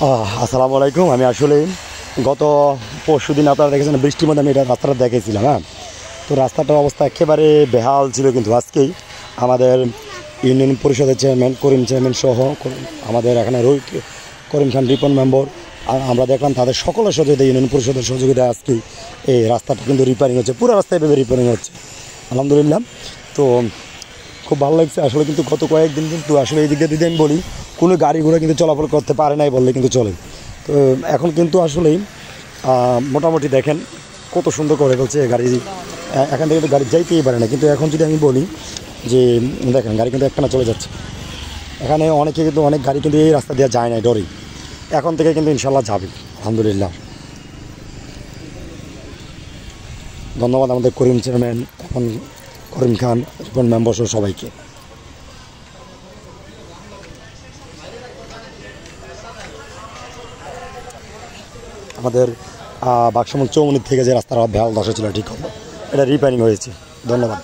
আসসালামু আলাইকুম। আমি আসলে গত পরশু দিন আপনারা দেখেছেন বৃষ্টির মধ্যে আমি এটা রাস্তাটা দেখেছিলাম। হ্যাঁ, তো রাস্তাটার অবস্থা একেবারে বেহাল ছিল, কিন্তু আজকেই আমাদের ইউনিয়ন পরিষদের চেয়ারম্যান করিম চেয়ারম্যান সহ আমাদের এখানে করিম খান রিপন মেম্বার আমরা দেখলাম তাদের সকলের সহযোগিতা, ইউনিয়ন পরিষদের সহযোগিতা আজকেই এই রাস্তাটা কিন্তু রিপেয়ারিং হচ্ছে, পুরো রাস্তায় এভাবে রিপেয়ারিং হচ্ছে আলহামদুলিল্লাহ। তো খুব ভালো লাগছে আসলে। কিন্তু গত কয়েকদিন কিন্তু আসলে এই দিক দিয়ে যদি আমি বলি কোনো গাড়ি ঘোড়া কিন্তু চলাফল করতে পারে নাই বললে কিন্তু চলে। তো এখন কিন্তু আসলেই মোটামুটি দেখেন কত সুন্দর করে ফেলছে গাড়ি, এখান থেকে তো গাড়ি যাইতেই পারে না। কিন্তু এখন যদি আমি বলি যে দেখেন গাড়ি কিন্তু একটানা চলে যাচ্ছে, এখানে অনেকে কিন্তু অনেক গাড়ি কিন্তু এই রাস্তা দিয়ে যায় নাই ডরেই, এখন থেকে কিন্তু ইনশাল্লাহ যাবে আলহামদুলিল্লাহ। ধন্যবাদ আমাদের করিম চেয়ারম্যান এখন করিম খান রিপন মেম্বার সহ সবাইকে। আমাদের বাক্সমুখ চৌমনির থেকে যে রাস্তার বেহাল দশা ছিল ঠিক হলো, এটা রিপেয়ারিং হয়েছে। ধন্যবাদ।